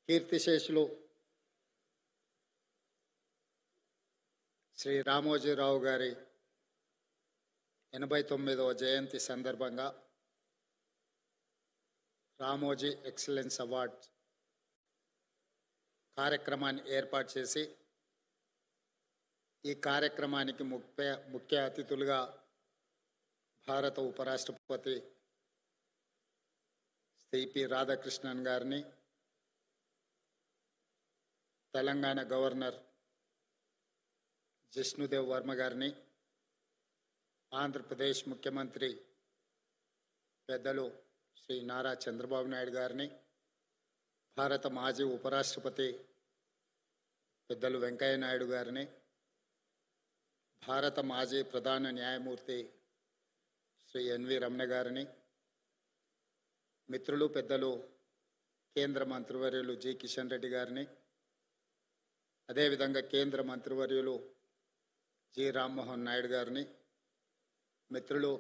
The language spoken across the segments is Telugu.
కీర్తిశేషులు శ్రీ రామోజీరావు గారి 89వ జయంతి సందర్భంగా రామోజీ ఎక్సలెన్స్ అవార్డ్ కార్యక్రమాన్ని ఏర్పాటు చేసి ఈ కార్యక్రమానికి ముఖ్య అతిథులుగా భారత ఉపరాష్ట్రపతి సిపి రాధాకృష్ణన్ గారిని, తెలంగాణ గవర్నర్ జిష్ణుదేవ్ వర్మ గారిని, ఆంధ్రప్రదేశ్ ముఖ్యమంత్రి పెద్దలు శ్రీ నారా చంద్రబాబు నాయుడు గారిని, భారత మాజీ ఉపరాష్ట్రపతి పెద్దలు వెంకయ్య నాయుడు గారిని, భారత మాజీ ప్రధాన న్యాయమూర్తి శ్రీ ఎన్వి రమణ గారిని, మిత్రులు పెద్దలు కేంద్ర మంత్రివర్యులు జి కిషన్ రెడ్డి గారిని, అదేవిధంగా కేంద్ర మంత్రివర్యులు జి రామ్మోహన్ నాయుడు గారిని, మిత్రులు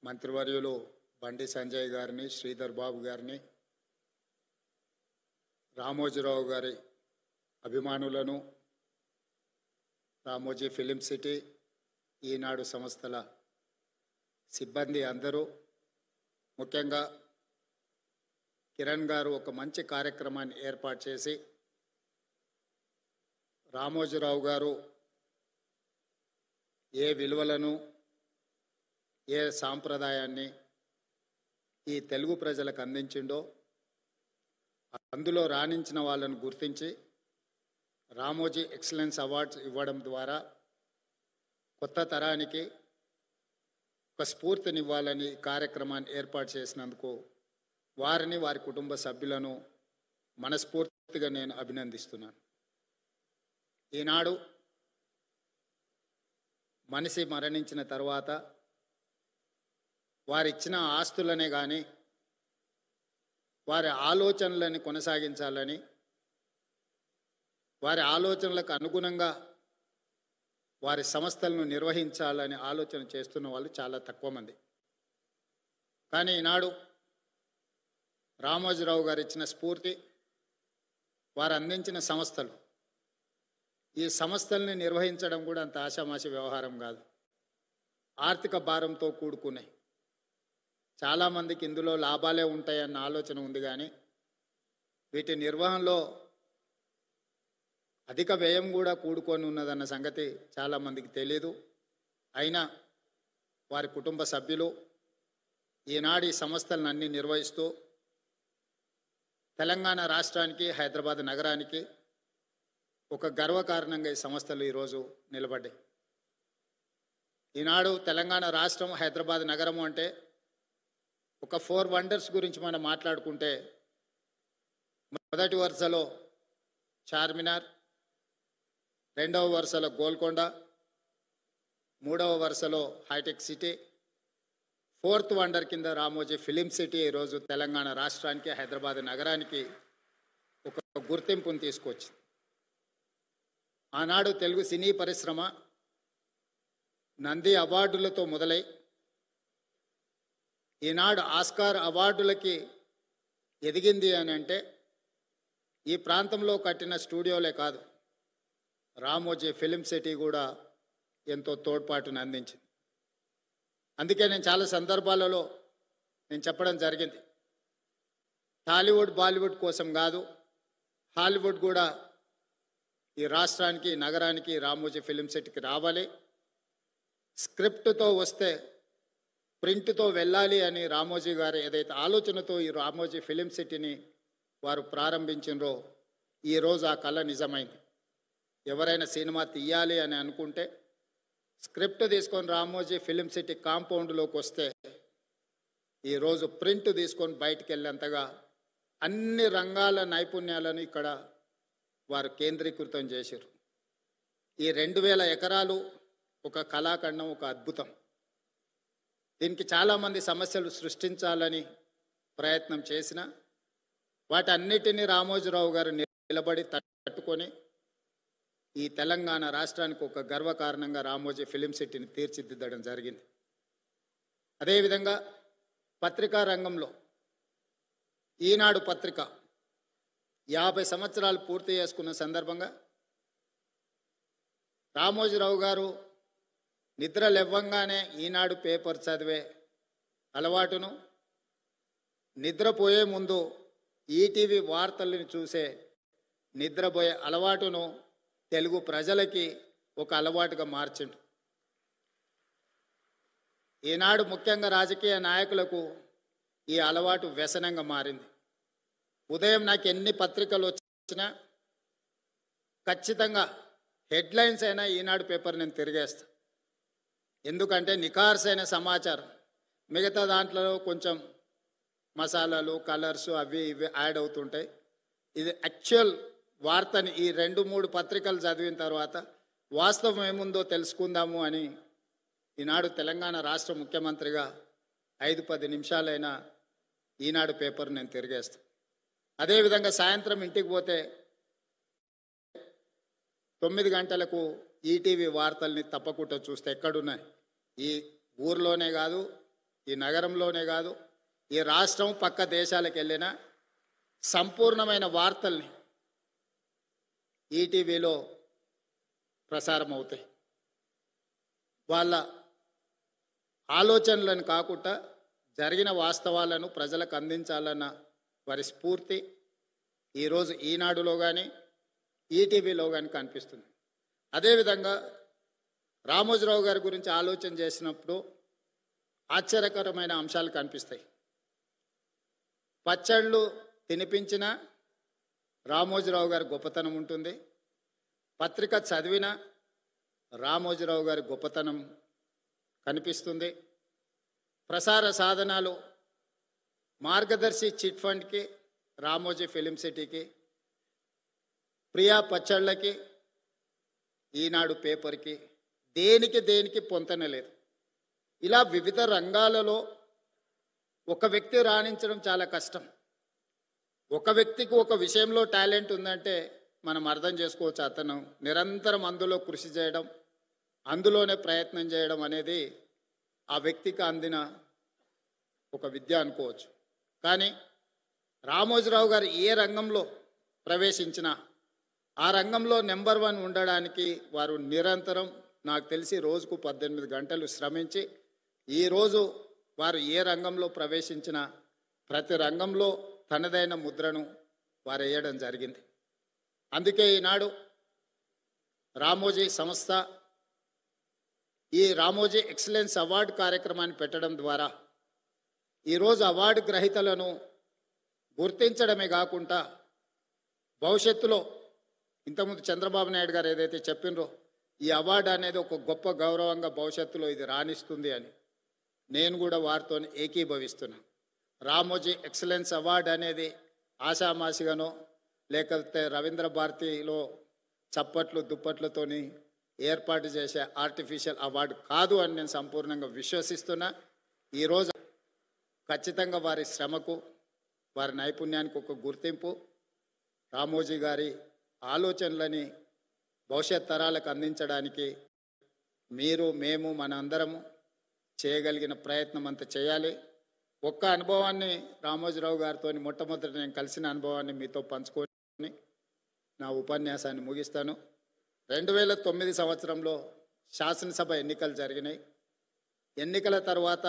మంత్రివర్యులు బండి సంజయ్ గారిని, శ్రీధర్ బాబు గారిని, రామోజీరావు గారి అభిమానులను, రామోజీ ఫిలిం సిటీ, ఈనాడు సంస్థల సిబ్బంది అందరూ, ముఖ్యంగా కిరణ్ గారు ఒక మంచి కార్యక్రమాన్ని ఏర్పాటు చేసి రామోజీరావు గారు ఏ విలువలను, ఏ సాంప్రదాయాన్ని ఈ తెలుగు ప్రజలకు అందించిండో అందులో రాణించిన వాళ్ళను గుర్తించి రామోజీ ఎక్సలెన్స్ అవార్డ్స్ ఇవ్వడం ద్వారా కొత్త తరానికి ఒక స్ఫూర్తినివ్వాలని కార్యక్రమాన్ని ఏర్పాటు చేసినందుకు వారిని, వారి కుటుంబ సభ్యులను మనస్ఫూర్తిగా నేను అభినందిస్తున్నాను. ఈనాడు మనిషి మరణించిన తర్వాత వారిచ్చిన ఆస్తులనే కానీ వారి ఆలోచనలని కొనసాగించాలని, వారి ఆలోచనలకు అనుగుణంగా వారి సంస్థలను నిర్వహించాలని ఆలోచన చేస్తున్న వాళ్ళు చాలా తక్కువ మంది. కానీ ఈనాడు రామోజీరావు గారు ఇచ్చిన స్ఫూర్తి, వారు అందించిన సంస్థలు, ఈ సంస్థల్ని నిర్వహించడం కూడా అంత ఆషామాషి వ్యవహారం కాదు. ఆర్థిక భారంతో కూడుకున్నాయి. చాలామందికి ఇందులో లాభాలే ఉంటాయన్న ఆలోచన ఉంది, కానీ వీటి నిర్వహణలో అధిక వ్యయం కూడా కూడుకొని ఉన్నదన్న సంగతి చాలామందికి తెలియదు. అయినా వారి కుటుంబ సభ్యులు ఈనాడు ఈ సంస్థలను అన్నీ నిర్వహిస్తూ తెలంగాణ రాష్ట్రానికి, హైదరాబాద్ నగరానికి ఒక గర్వకారణంగా ఈ సంస్థలు ఈరోజు నిలబడ్డాయి. ఈనాడు తెలంగాణ రాష్ట్రం, హైదరాబాద్ నగరము అంటే ఒక 4 వండర్స్ గురించి మనం మాట్లాడుకుంటే మొదటి వరుసలో చార్మినార్, రెండవ వరుసలో గోల్కొండ, మూడవ వరుసలో హైటెక్ సిటీ, 4th వండర్ కింద రామోజీ ఫిలిం సిటీ ఈరోజు తెలంగాణ రాష్ట్రానికి, హైదరాబాద్ నగరానికి ఒక గుర్తింపును తీసుకొచ్చింది. ఆనాడు తెలుగు సినీ పరిశ్రమ నంది అవార్డులతో మొదలై ఈనాడు ఆస్కార్ అవార్డులకి ఎదిగింది అని అంటే ఈ ప్రాంతంలో కట్టిన స్టూడియోలే కాదు, రామోజీ ఫిలిం సిటీ కూడా ఎంతో తోడ్పాటును అందించింది. అందుకే నేను చాలా సందర్భాలలో నేను చెప్పడం జరిగింది, టాలీవుడ్ బాలీవుడ్ కోసం కాదు, హాలీవుడ్ కూడా ఈ రాష్ట్రానికి, నగరానికి, రామోజీ ఫిలిం సిటీకి రావాలి. స్క్రిప్ట్తో వస్తే ప్రింట్తో వెళ్ళాలి అని రామోజీ గారు ఏదైతే ఆలోచనతో ఈ రామోజీ ఫిలిం సిటీని వారు ప్రారంభించినరో ఈరోజు ఆ కళ నిజమైంది. ఎవరైనా సినిమా తీయాలి అని అనుకుంటే స్క్రిప్ట్ తీసుకొని రామోజీ ఫిలిం సిటీ కాంపౌండ్లోకి వస్తే ఈరోజు ప్రింట్ తీసుకొని బయటికి వెళ్ళేంతగా అన్ని రంగాల నైపుణ్యాలను ఇక్కడ వారు కేంద్రీకృతం చేశారు. ఈ 2000 ఎకరాలు ఒక కళాఖండం, ఒక అద్భుతం. దీనికి చాలామంది సమస్యలు సృష్టించాలని ప్రయత్నం చేసిన వాటన్నిటినీ రామోజీరావు గారు నిలబడి తట్టుకొని ఈ తెలంగాణ రాష్ట్రానికి ఒక గర్వకారణంగా రామోజీ ఫిలిం సిటీని తీర్చిదిద్దడం జరిగింది. అదేవిధంగా పత్రికా రంగంలో ఈనాడు పత్రిక 50 సంవత్సరాలు పూర్తి చేసుకున్న సందర్భంగా రామోజీరావు గారు నిద్ర లేవగానే ఈనాడు పేపర్ చదివే అలవాటును, నిద్రపోయే ముందు ఈటీవీ వార్తలను చూసే నిద్రపోయే అలవాటును తెలుగు ప్రజలకి ఒక అలవాటుగా మార్చిండు. ఈనాడు ముఖ్యంగా రాజకీయ నాయకులకు ఈ అలవాటు వ్యసనంగా మారింది. ఉదయం నాకు ఎన్ని పత్రికలు వచ్చినా ఖచ్చితంగా హెడ్లైన్స్ అయినా ఈనాడు పేపర్ నేను తిరిగేస్తా. ఎందుకంటే నిఖార్సైన సమాచారం, మిగతా దాంట్లో కొంచెం మసాలాలు, కలర్స్ అవి ఇవి యాడ్ అవుతుంటాయి. ఇది యాక్చువల్ వార్తని ఈ 2-3 పత్రికలు చదివిన తర్వాత వాస్తవం ఏముందో తెలుసుకుందాము అని ఈనాడు తెలంగాణ రాష్ట్ర ముఖ్యమంత్రిగా 5-10 నిమిషాలైనా ఈనాడు పేపర్ నేను తిరిగేస్తాను. అదేవిధంగా సాయంత్రం ఇంటికి పోతే 9 గంటలకు ఈటీవీ వార్తల్ని తప్పకుండా చూస్తే ఎక్కడున్నాయి, ఈ ఊర్లోనే కాదు, ఈ నగరంలోనే కాదు, ఈ రాష్ట్రం పక్క దేశాలకు వెళ్ళిన సంపూర్ణమైన వార్తల్ని ఈటీవీలో ప్రసారం అవుతాయి. వాళ్ళ ఆలోచనలను కాకుండా జరిగిన వాస్తవాలను ప్రజలకు అందించాలన్న వారి స్ఫూర్తి ఈరోజు ఈనాడులో కానీ ఈటీవీలో కానీ కనిపిస్తుంది. అదేవిధంగా రామోజీరావు గారి గురించి ఆలోచన చేసినప్పుడు ఆశ్చర్యకరమైన అంశాలు కనిపిస్తాయి. పచ్చళ్ళు తినిపించిన రామోజీరావు గారి గొప్పతనం ఉంటుంది, పత్రిక చదివిన రామోజీరావు గారి గొప్పతనం కనిపిస్తుంది. ప్రసార సాధనాలు మార్గదర్శి చిట్ ఫండ్కి, రామోజీ ఫిలిం సిటీకి, ప్రియా పచ్చళ్ళకి, ఈనాడు పేపర్కి దేనికి పొంతన లేదు. ఇలా వివిధ రంగాలలో ఒక వ్యక్తి రాణించడం చాలా కష్టం. ఒక వ్యక్తికి ఒక విషయంలో టాలెంట్ ఉందంటే మనం అర్థం చేసుకోవచ్చు, అతను నిరంతరం అందులో కృషి చేయడం, అందులోనే ప్రయత్నం చేయడం అనేది ఆ వ్యక్తికి అందిన ఒక విద్య అనుకోవచ్చు. కానీ రామోజీరావు గారు ఏ రంగంలో ప్రవేశించినా ఆ రంగంలో నెంబర్ 1 ఉండడానికి వారు నిరంతరం, నాకు తెలిసి రోజుకు 18 గంటలు శ్రమించి ఈరోజు వారు ఏ రంగంలో ప్రవేశించినా ప్రతి రంగంలో తనదైన ముద్రను వారు వేయడం జరిగింది. అందుకే ఈనాడు రామోజీ సంస్థ ఈ రామోజీ ఎక్సలెన్స్ అవార్డు కార్యక్రమాన్ని పెట్టడం ద్వారా ఈరోజు అవార్డు గ్రహీతలను గుర్తించడమే కాకుండా భవిష్యత్తులో ఇంతకుముందు చంద్రబాబు నాయుడు గారు ఏదైతే చెప్పినరో ఈ అవార్డు అనేది ఒక గొప్ప గౌరవంగా భవిష్యత్తులో ఇది రాణిస్తుంది అని నేను కూడా వారితో ఏకీభవిస్తున్నా. రామోజీ ఎక్సలెన్స్ అవార్డు అనేది ఆషామాషిగానో లేకపోతే రవీంద్ర భారతిలో చప్పట్లు దుప్పట్లతోని ఏర్పాటు చేసే ఆర్టిఫిషియల్ అవార్డు కాదు అని నేను సంపూర్ణంగా విశ్వసిస్తున్నా. ఈరోజు ఖచ్చితంగా వారి శ్రమకు, వారి నైపుణ్యానికి ఒక గుర్తింపు, రామోజీ గారి ఆలోచనలని భవిష్యత్ తరాలకు అందించడానికి మీరు, మేము, మన అందరము చేయగలిగిన ప్రయత్నం అంత చేయాలి. ఒక్క అనుభవాన్ని రామోజీరావు గారితో మొట్టమొదటి నేను కలిసిన అనుభవాన్ని మీతో పంచుకొని నా ఉపన్యాసాన్ని ముగిస్తాను. 2009 సంవత్సరంలో శాసనసభ ఎన్నికలు జరిగినాయి. ఎన్నికల తర్వాత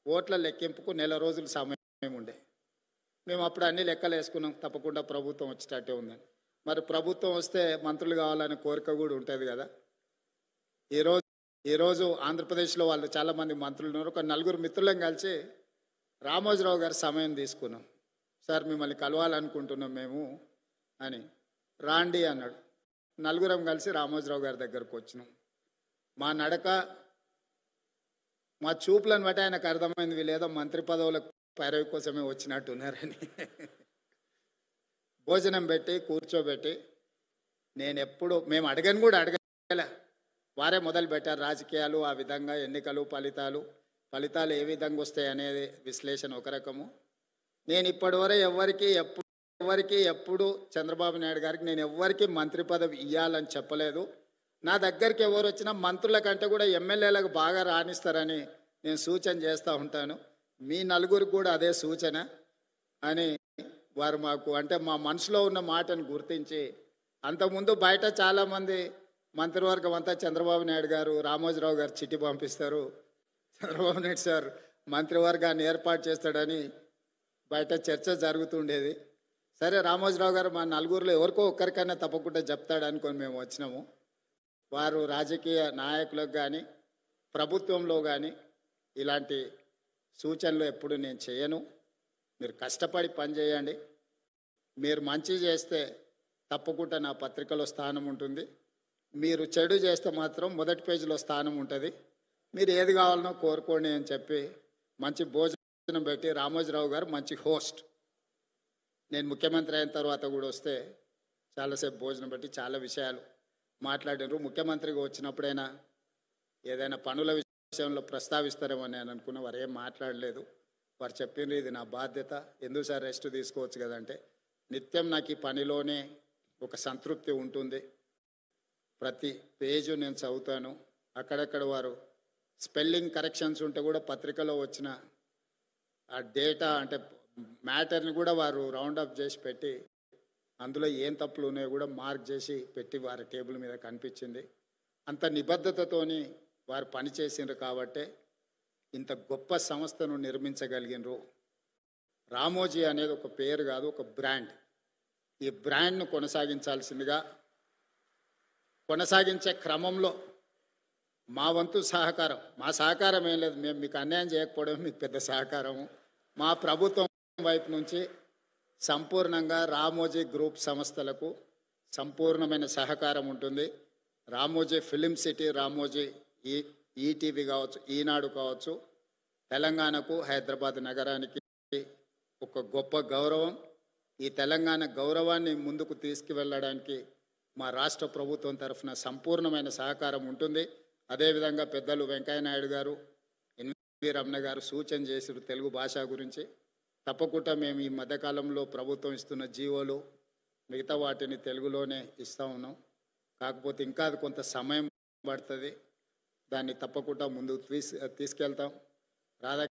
ఓట్ల లెక్కింపుకు 1 నెల రోజులు సమయం ఉండే. మేము అప్పుడు అన్ని లెక్కలు వేసుకున్నాం, తప్పకుండా ప్రభుత్వం వచ్చేటట్టే ఉందని. మరి ప్రభుత్వం వస్తే మంత్రులు కావాలనే కోరిక కూడా ఉంటుంది కదా. ఈరోజు ఆంధ్రప్రదేశ్లో వాళ్ళు చాలామంది మంత్రులు ఉన్నారు. ఒక 4 మిత్రులను కలిసి రామోజీరావు గారి సమయం తీసుకున్నాం. సార్ మిమ్మల్ని కలవాలనుకుంటున్నాం మేము అని. రాండి అన్నాడు. 4 కలిసి రామోజీరావు గారి దగ్గరకు వచ్చినాం. మా నడక, మా చూపులను బట్టి ఆయనకు అర్థమైంది వీళ్ళేదో మంత్రి పదవుల పైరవి కోసమే వచ్చినట్టున్నారని. భోజనం పెట్టి కూర్చోబెట్టి మేము అడగను కూడా అడగలే, వారే మొదలు పెట్టారు రాజకీయాలు, ఆ విధంగా ఎన్నికలు, ఫలితాలు ఏ విధంగా వస్తాయి అనేది విశ్లేషణ ఒక రకము. నేను ఇప్పటివరకు ఎవరికి ఎప్పుడు చంద్రబాబు నాయుడు గారికి నేను ఎవ్వరికి మంత్రి పదవి ఇవ్వాలని చెప్పలేదు. నా దగ్గరికి ఎవరు వచ్చినా మంత్రుల కంటే కూడా ఎమ్మెల్యేలకు బాగా రాణిస్తారని నేను సూచన చేస్తూ ఉంటాను. మీ 4 కూడా అదే సూచన అని వారు మాకు అంటే మా మనసులో ఉన్న మాటను గుర్తించి, అంతకుముందు బయట చాలామంది మంత్రివర్గం అంతా చంద్రబాబు నాయుడు గారు, రామోజీరావు గారు చిట్టి పంపిస్తారు, చంద్రబాబు నాయుడు సార్ మంత్రివర్గాన్ని ఏర్పాటు చేస్తాడని బయట చర్చ జరుగుతుండేది. సరే రామోజీరావు గారు మా నలుగురిలో ఎవరికో ఒక్కరికైనా తప్పకుండా చెప్తాడు అనుకొని మేము వచ్చినాము. వారు రాజకీయ నాయకులకు కానీ ప్రభుత్వంలో కానీ ఇలాంటి సూచనలు ఎప్పుడు నేను చేయను. మీరు కష్టపడి పని చేయండి, మీరు మంచి చేస్తే తప్పకుండా నా పత్రికలో స్థానం ఉంటుంది, మీరు చెడు చేస్తే మాత్రం మొదటి పేజీలో స్థానం ఉంటుంది, మీరు ఏది కావాలనో కోరుకోండి అని చెప్పి మంచి భోజనం పెట్టి, రామోజీరావు గారు మంచి హోస్ట్, నేను ముఖ్యమంత్రి అయిన తర్వాత కూడా వస్తే చాలాసేపు భోజనం పెట్టి చాలా విషయాలు మాట్లాడినారు. ముఖ్యమంత్రిగా వచ్చినప్పుడైనా ఏదైనా పనుల విషయంలో ప్రస్తావిస్తారేమో నేను అనుకున్న, వారు ఏం మాట్లాడలేదు. వారు చెప్పిండ్రు ఇది నా బాధ్యత, ఎందుకు సార్ రెస్ట్ తీసుకోవచ్చు కదంటే, నిత్యం నాకు ఈ పనిలోనే ఒక సంతృప్తి ఉంటుంది, ప్రతి పేజు నేను చదువుతాను, అక్కడక్కడ వారు స్పెల్లింగ్ కరెక్షన్స్ ఉంటే కూడా పత్రికలో వచ్చిన ఆ డేటా అంటే మ్యాటర్ని కూడా వారు రౌండప్ చేసి పెట్టి అందులో ఏం తప్పులు ఉన్నాయో కూడా మార్క్ చేసి పెట్టి వారి టేబుల్ మీద కనిపించింది. అంత నిబద్ధతతోని వారు పనిచేసిండ్రు కాబట్టే ఇంత గొప్ప సంస్థను నిర్మించగలిగినరు. రామోజీ అనేది ఒక పేరు కాదు, ఒక బ్రాండ్. ఈ బ్రాండ్ను కొనసాగించాల్సిందిగా, కొనసాగించే క్రమంలో మా వంతు సహకారం, మా సహకారం ఏం లేదు, మేము మీకు అన్యాయం చేయకపోవడం మీకు పెద్ద సహకారము, మా ప్రభుత్వం వైపు నుంచి సంపూర్ణంగా రామోజీ గ్రూప్ సంస్థలకు సంపూర్ణమైన సహకారం ఉంటుంది. Ramoji film city, Ramoji ETV కావచ్చు, ఈనాడు కావచ్చు, తెలంగాణకు హైదరాబాద్ నగరానికి ఒక గొప్ప గౌరవం. ఈ తెలంగాణ గౌరవాన్ని ముందుకు తీసుకువెళ్ళడానికి మా రాష్ట్ర ప్రభుత్వం తరఫున సంపూర్ణమైన సహకారం ఉంటుంది. అదేవిధంగా పెద్దలు వెంకయ్యనాయుడు గారు, ఎన్వి రమణ గారు సూచన చేసారు తెలుగు భాష గురించి. తప్పకుండా మేము ఈ మధ్యకాలంలో ప్రభుత్వం ఇస్తున్న జీవోలు మిగతా వాటిని తెలుగులోనే ఇస్తూ ఉన్నాం. కాకపోతే ఇంకా అది కొంత సమయం పడుతుంది, దాన్ని తప్పకుండా ముందుకు తీసుకెళ్తాం. రాధా